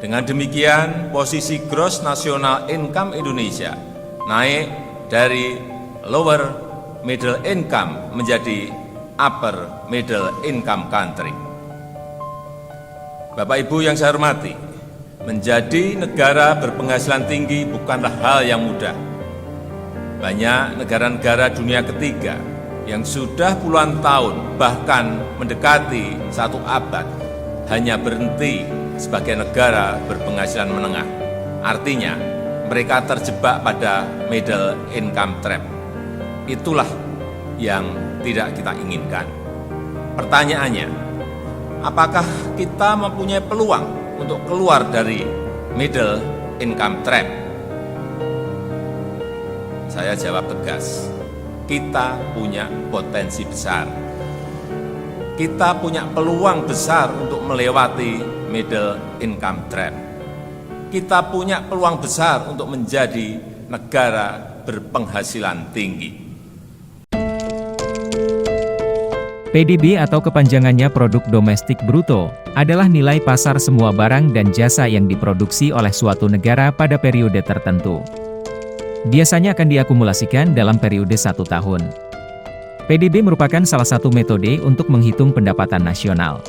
Dengan demikian, posisi gross national income Indonesia naik dari lower middle income menjadi upper middle income country. Bapak Ibu yang saya hormati, menjadi negara berpenghasilan tinggi bukanlah hal yang mudah. Banyak negara-negara dunia ketiga yang sudah puluhan tahun, bahkan mendekati satu abad, hanya berhenti sebagai negara berpenghasilan menengah. Artinya, mereka terjebak pada middle income trap. Itulah yang tidak kita inginkan. Pertanyaannya, apakah kita mempunyai peluang untuk keluar dari middle income trap? Saya jawab tegas, kita punya potensi besar. Kita punya peluang besar untuk melewati middle income trap. Kita punya peluang besar untuk menjadi negara berpenghasilan tinggi. PDB atau kepanjangannya Produk Domestik Bruto, adalah nilai pasar semua barang dan jasa yang diproduksi oleh suatu negara pada periode tertentu. Biasanya akan diakumulasikan dalam periode 1 tahun. PDB merupakan salah satu metode untuk menghitung pendapatan nasional.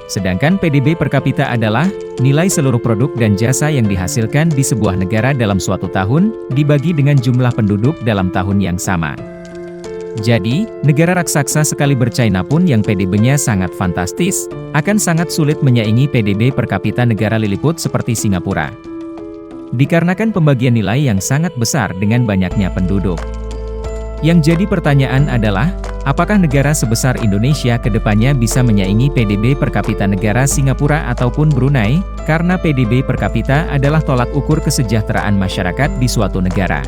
Sedangkan PDB per kapita adalah nilai seluruh produk dan jasa yang dihasilkan di sebuah negara dalam suatu tahun, dibagi dengan jumlah penduduk dalam tahun yang sama. Jadi, negara raksasa sekaliber China pun yang PDB-nya sangat fantastis, akan sangat sulit menyaingi PDB per kapita negara Lilliput seperti Singapura. Dikarenakan pembagian nilai yang sangat besar dengan banyaknya penduduk. Yang jadi pertanyaan adalah, apakah negara sebesar Indonesia ke depannya bisa menyaingi PDB per kapita negara Singapura ataupun Brunei, karena PDB per kapita adalah tolak ukur kesejahteraan masyarakat di suatu negara.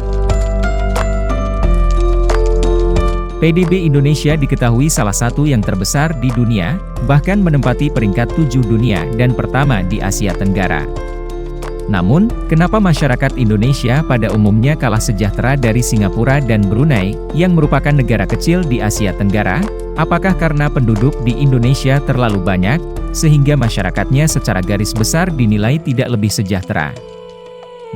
PDB Indonesia diketahui salah satu yang terbesar di dunia, bahkan menempati peringkat 7 dunia dan pertama di Asia Tenggara. Namun, kenapa masyarakat Indonesia pada umumnya kalah sejahtera dari Singapura dan Brunei, yang merupakan negara kecil di Asia Tenggara? Apakah karena penduduk di Indonesia terlalu banyak, sehingga masyarakatnya secara garis besar dinilai tidak lebih sejahtera?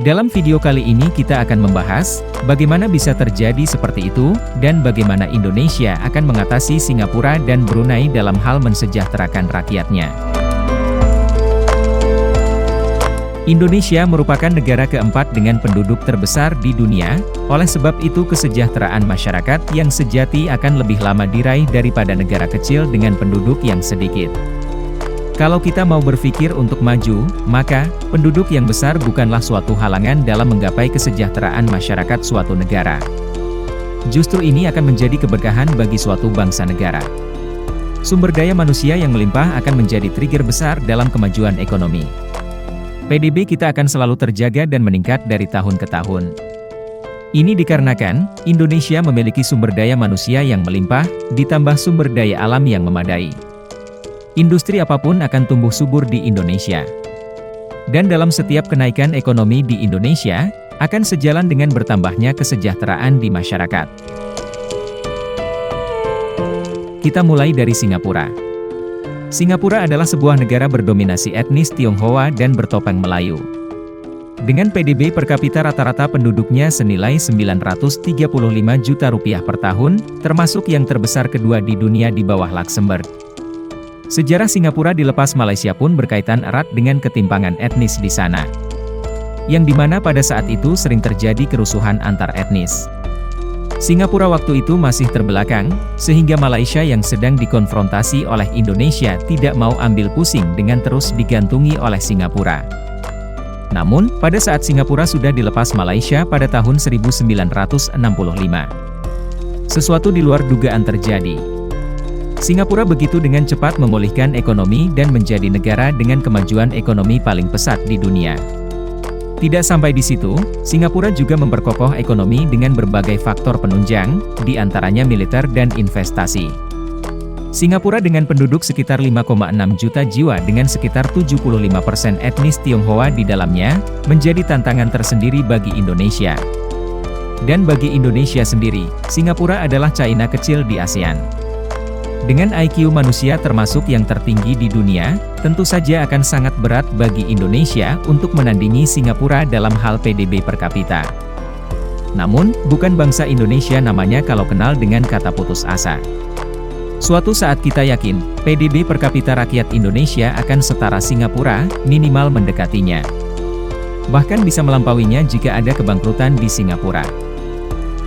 Dalam video kali ini kita akan membahas, bagaimana bisa terjadi seperti itu, dan bagaimana Indonesia akan mengatasi Singapura dan Brunei dalam hal mensejahterakan rakyatnya. Indonesia merupakan negara keempat dengan penduduk terbesar di dunia, oleh sebab itu kesejahteraan masyarakat yang sejati akan lebih lama diraih daripada negara kecil dengan penduduk yang sedikit. Kalau kita mau berpikir untuk maju, maka penduduk yang besar bukanlah suatu halangan dalam menggapai kesejahteraan masyarakat suatu negara. Justru ini akan menjadi keberkahan bagi suatu bangsa negara. Sumber daya manusia yang melimpah akan menjadi trigger besar dalam kemajuan ekonomi. PDB kita akan selalu terjaga dan meningkat dari tahun ke tahun. Ini dikarenakan, Indonesia memiliki sumber daya manusia yang melimpah, ditambah sumber daya alam yang memadai. Industri apapun akan tumbuh subur di Indonesia. Dan dalam setiap kenaikan ekonomi di Indonesia, akan sejalan dengan bertambahnya kesejahteraan di masyarakat. Kita mulai dari Singapura. Singapura adalah sebuah negara berdominasi etnis Tionghoa dan bertopeng Melayu. Dengan PDB per kapita rata-rata penduduknya senilai 935 juta rupiah per tahun, termasuk yang terbesar kedua di dunia di bawah Luxembourg. Sejarah Singapura dilepas Malaysia pun berkaitan erat dengan ketimpangan etnis di sana. Yang dimana pada saat itu sering terjadi kerusuhan antar etnis. Singapura waktu itu masih terbelakang, sehingga Malaysia yang sedang dikonfrontasi oleh Indonesia tidak mau ambil pusing dengan terus digantungi oleh Singapura. Namun, pada saat Singapura sudah dilepas Malaysia pada tahun 1965. Sesuatu di luar dugaan terjadi. Singapura begitu dengan cepat memulihkan ekonomi dan menjadi negara dengan kemajuan ekonomi paling pesat di dunia. Tidak sampai di situ, Singapura juga memperkokoh ekonomi dengan berbagai faktor penunjang, di antaranya militer dan investasi. Singapura dengan penduduk sekitar 5,6 juta jiwa dengan sekitar 75% etnis Tionghoa di dalamnya, menjadi tantangan tersendiri bagi Indonesia. Dan bagi Indonesia sendiri, Singapura adalah China kecil di ASEAN. Dengan IQ manusia termasuk yang tertinggi di dunia, tentu saja akan sangat berat bagi Indonesia untuk menandingi Singapura dalam hal PDB per kapita. Namun, bukan bangsa Indonesia namanya kalau kenal dengan kata putus asa. Suatu saat kita yakin, PDB per kapita rakyat Indonesia akan setara Singapura, minimal mendekatinya. Bahkan bisa melampauinya jika ada kebangkrutan di Singapura.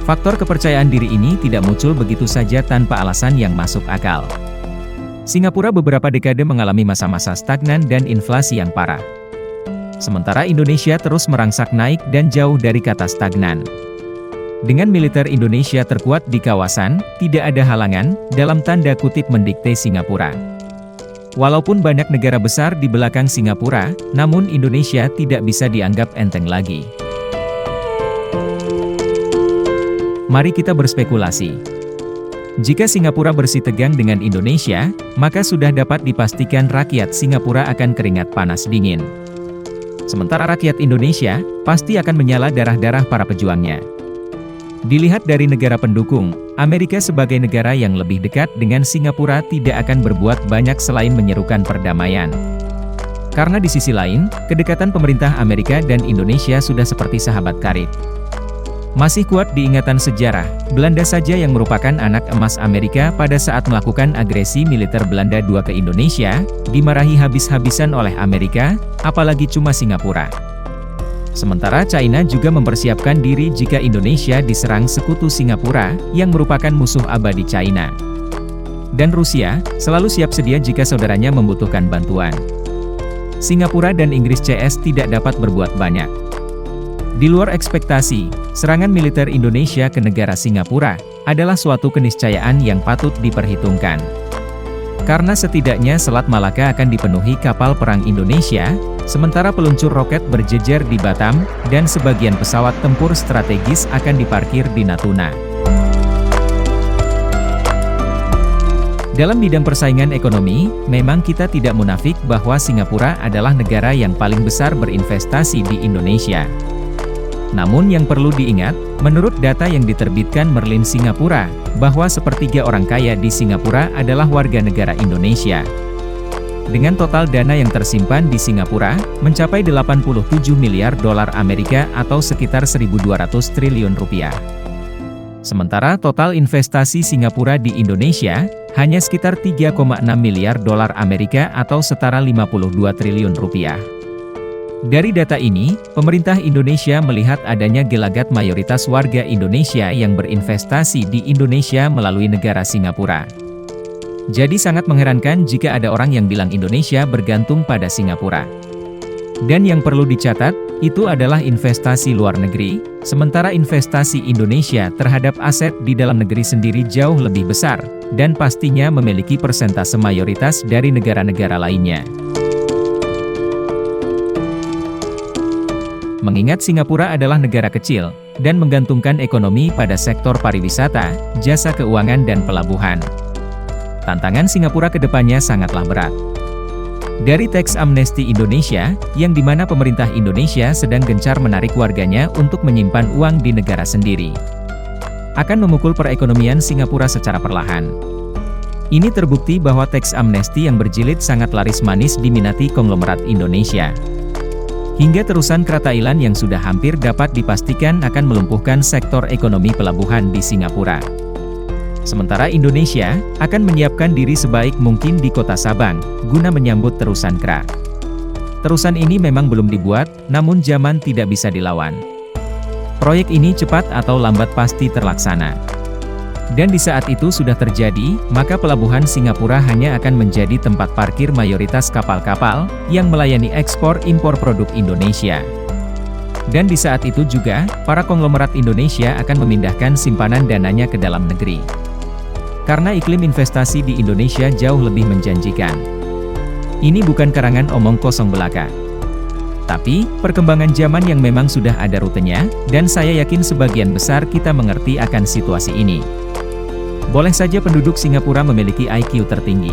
Faktor kepercayaan diri ini tidak muncul begitu saja tanpa alasan yang masuk akal. Singapura beberapa dekade mengalami masa-masa stagnan dan inflasi yang parah. Sementara Indonesia terus merangsak naik dan jauh dari kata stagnan. Dengan militer Indonesia terkuat di kawasan, tidak ada halangan, dalam tanda kutip mendikte Singapura. Walaupun banyak negara besar di belakang Singapura, namun Indonesia tidak bisa dianggap enteng lagi. Mari kita berspekulasi. Jika Singapura bersih tegang dengan Indonesia, maka sudah dapat dipastikan rakyat Singapura akan keringat panas dingin. Sementara rakyat Indonesia, pasti akan menyala darah-darah para pejuangnya. Dilihat dari negara pendukung, Amerika sebagai negara yang lebih dekat dengan Singapura tidak akan berbuat banyak selain menyerukan perdamaian. Karena di sisi lain, kedekatan pemerintah Amerika dan Indonesia sudah seperti sahabat karib. Masih kuat di ingatan sejarah, Belanda saja yang merupakan anak emas Amerika pada saat melakukan agresi militer Belanda II ke Indonesia, dimarahi habis-habisan oleh Amerika, apalagi cuma Singapura. Sementara China juga mempersiapkan diri jika Indonesia diserang sekutu Singapura, yang merupakan musuh abadi China. Dan Rusia, selalu siap sedia jika saudaranya membutuhkan bantuan. Singapura dan Inggris CS tidak dapat berbuat banyak. Di luar ekspektasi, serangan militer Indonesia ke negara Singapura adalah suatu keniscayaan yang patut diperhitungkan. Karena setidaknya Selat Malaka akan dipenuhi kapal perang Indonesia, sementara peluncur roket berjejer di Batam, dan sebagian pesawat tempur strategis akan diparkir di Natuna. Dalam bidang persaingan ekonomi, memang kita tidak munafik bahwa Singapura adalah negara yang paling besar berinvestasi di Indonesia. Namun yang perlu diingat, menurut data yang diterbitkan Merlin Singapura, bahwa sepertiga orang kaya di Singapura adalah warga negara Indonesia. Dengan total dana yang tersimpan di Singapura, mencapai 87 miliar dolar Amerika atau sekitar 1.200 triliun rupiah. Sementara total investasi Singapura di Indonesia, hanya sekitar 3,6 miliar dolar Amerika atau setara 52 triliun rupiah. Dari data ini, pemerintah Indonesia melihat adanya gelagat mayoritas warga Indonesia yang berinvestasi di Indonesia melalui negara Singapura. Jadi sangat mengherankan jika ada orang yang bilang Indonesia bergantung pada Singapura. Dan yang perlu dicatat, itu adalah investasi luar negeri, sementara investasi Indonesia terhadap aset di dalam negeri sendiri jauh lebih besar, dan pastinya memiliki persentase mayoritas dari negara-negara lainnya. Mengingat Singapura adalah negara kecil, dan menggantungkan ekonomi pada sektor pariwisata, jasa keuangan dan pelabuhan. Tantangan Singapura ke depannya sangatlah berat. Dari teks amnesti Indonesia, yang dimana pemerintah Indonesia sedang gencar menarik warganya untuk menyimpan uang di negara sendiri, akan memukul perekonomian Singapura secara perlahan. Ini terbukti bahwa teks amnesti yang berjilid sangat laris manis diminati konglomerat Indonesia. Hingga terusan Kera Thailand yang sudah hampir dapat dipastikan akan melumpuhkan sektor ekonomi pelabuhan di Singapura. Sementara Indonesia akan menyiapkan diri sebaik mungkin di kota Sabang, guna menyambut terusan Kera. Terusan ini memang belum dibuat, namun zaman tidak bisa dilawan. Proyek ini cepat atau lambat pasti terlaksana. Dan di saat itu sudah terjadi, maka pelabuhan Singapura hanya akan menjadi tempat parkir mayoritas kapal-kapal yang melayani ekspor-impor produk Indonesia. Dan di saat itu juga, para konglomerat Indonesia akan memindahkan simpanan dananya ke dalam negeri. Karena iklim investasi di Indonesia jauh lebih menjanjikan. Ini bukan karangan omong kosong belaka. Tapi, perkembangan zaman yang memang sudah ada rutenya, dan saya yakin sebagian besar kita mengerti akan situasi ini. Boleh saja penduduk Singapura memiliki IQ tertinggi.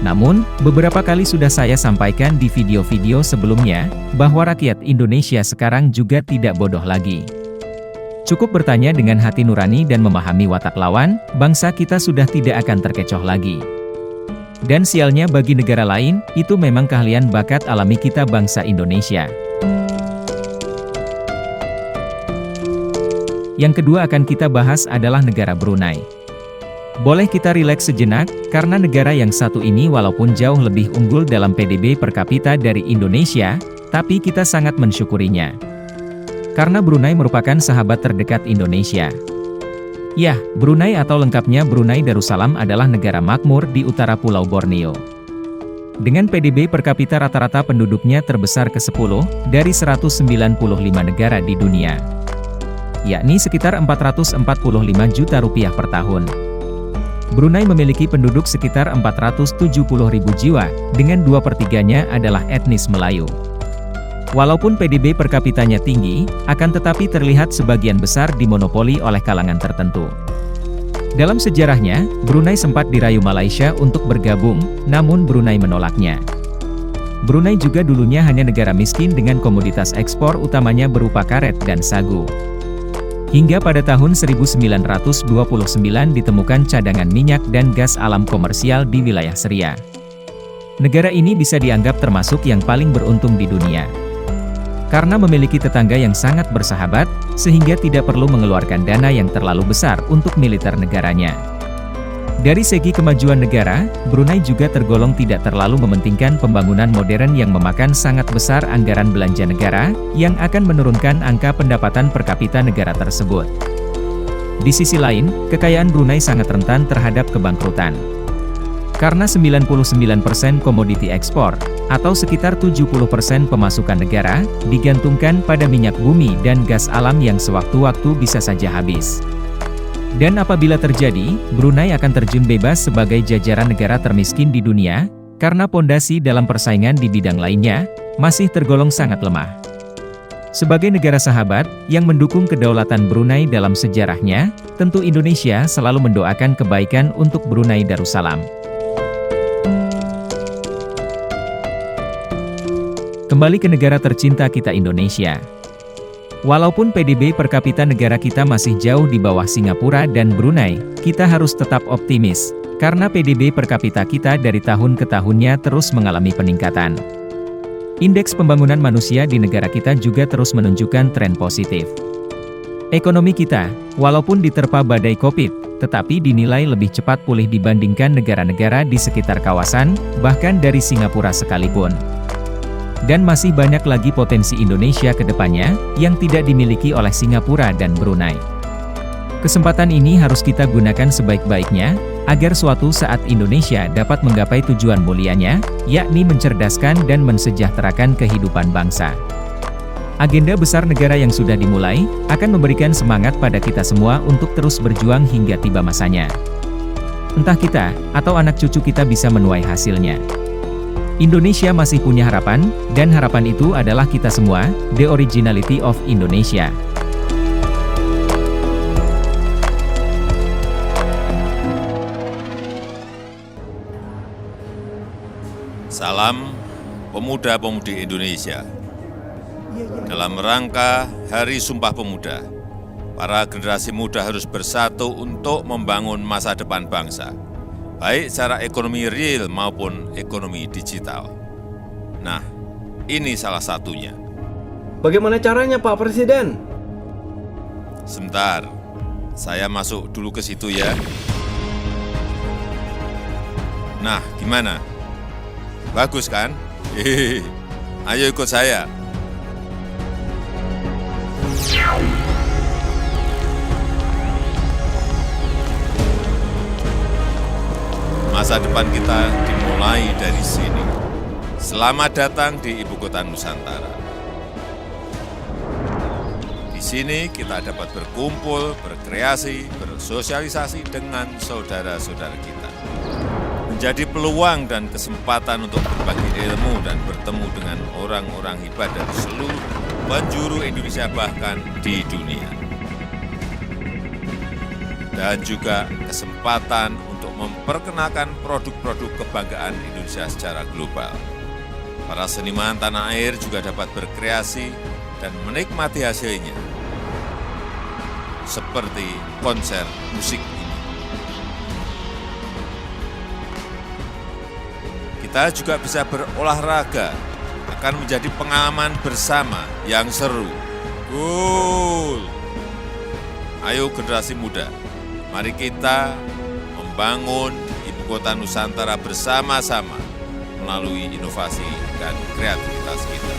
Namun, beberapa kali sudah saya sampaikan di video-video sebelumnya, bahwa rakyat Indonesia sekarang juga tidak bodoh lagi. Cukup bertanya dengan hati nurani dan memahami watak lawan, bangsa kita sudah tidak akan terkecoh lagi. Dan sialnya bagi negara lain, itu memang keahlian bakat alami kita bangsa Indonesia. Yang kedua akan kita bahas adalah negara Brunei. Boleh kita rileks sejenak, karena negara yang satu ini walaupun jauh lebih unggul dalam PDB per kapita dari Indonesia, tapi kita sangat mensyukurinya. Karena Brunei merupakan sahabat terdekat Indonesia. Ya, Brunei atau lengkapnya Brunei Darussalam adalah negara makmur di utara Pulau Borneo. Dengan PDB per kapita rata-rata penduduknya terbesar ke-10 dari 195 negara di dunia, yakni sekitar 445 juta rupiah per tahun. Brunei memiliki penduduk sekitar 470.000 jiwa, dengan 2/3-nya adalah etnis Melayu. Walaupun PDB per kapitanya tinggi, akan tetapi terlihat sebagian besar dimonopoli oleh kalangan tertentu. Dalam sejarahnya, Brunei sempat dirayu Malaysia untuk bergabung, namun Brunei menolaknya. Brunei juga dulunya hanya negara miskin dengan komoditas ekspor utamanya berupa karet dan sagu. Hingga pada tahun 1929 ditemukan cadangan minyak dan gas alam komersial di wilayah Seria. Negara ini bisa dianggap termasuk yang paling beruntung di dunia. Karena memiliki tetangga yang sangat bersahabat, sehingga tidak perlu mengeluarkan dana yang terlalu besar untuk militer negaranya. Dari segi kemajuan negara, Brunei juga tergolong tidak terlalu mementingkan pembangunan modern yang memakan sangat besar anggaran belanja negara, yang akan menurunkan angka pendapatan per kapita negara tersebut. Di sisi lain, kekayaan Brunei sangat rentan terhadap kebangkrutan. Karena 99% komoditi ekspor, atau sekitar 70% pemasukan negara, digantungkan pada minyak bumi dan gas alam yang sewaktu-waktu bisa saja habis. Dan apabila terjadi, Brunei akan terjun bebas sebagai jajaran negara termiskin di dunia, karena pondasi dalam persaingan di bidang lainnya, masih tergolong sangat lemah. Sebagai negara sahabat, yang mendukung kedaulatan Brunei dalam sejarahnya, tentu Indonesia selalu mendoakan kebaikan untuk Brunei Darussalam. Kembali ke negara tercinta kita Indonesia. Walaupun PDB per kapita negara kita masih jauh di bawah Singapura dan Brunei, kita harus tetap optimis, karena PDB per kapita kita dari tahun ke tahunnya terus mengalami peningkatan. Indeks pembangunan manusia di negara kita juga terus menunjukkan tren positif. Ekonomi kita, walaupun diterpa badai Covid, tetapi dinilai lebih cepat pulih dibandingkan negara-negara di sekitar kawasan, bahkan dari Singapura sekalipun. Dan masih banyak lagi potensi Indonesia ke depannya, yang tidak dimiliki oleh Singapura dan Brunei. Kesempatan ini harus kita gunakan sebaik-baiknya, agar suatu saat Indonesia dapat menggapai tujuan mulianya, yakni mencerdaskan dan mensejahterakan kehidupan bangsa. Agenda besar negara yang sudah dimulai, akan memberikan semangat pada kita semua untuk terus berjuang hingga tiba masanya. Entah kita, atau anak cucu kita bisa menuai hasilnya. Indonesia masih punya harapan, dan harapan itu adalah kita semua, the originality of Indonesia. Salam pemuda-pemudi Indonesia. Dalam rangka Hari Sumpah Pemuda, para generasi muda harus bersatu untuk membangun masa depan bangsa, baik secara ekonomi real maupun ekonomi digital. Nah, ini salah satunya. Bagaimana caranya, Pak Presiden? Sebentar, saya masuk dulu ke situ ya. Nah, gimana? Bagus kan? Hehehe. Ayo ikut saya. Masa depan kita dimulai dari sini. Selamat datang di Ibu Kota Nusantara. Di sini kita dapat berkumpul, berkreasi, bersosialisasi dengan saudara-saudara kita. Menjadi peluang dan kesempatan untuk berbagi ilmu dan bertemu dengan orang-orang hebat dari seluruh penjuru Indonesia bahkan di dunia. Dan juga kesempatan untuk memperkenalkan produk-produk kebanggaan Indonesia secara global. Para seniman tanah air juga dapat berkreasi dan menikmati hasilnya. seperti konser musik ini. Kita juga bisa berolahraga, akan menjadi pengalaman bersama yang seru. Cool. Ayo generasi muda, mari kita membangun Ibu Kota Nusantara bersama-sama melalui inovasi dan kreativitas kita.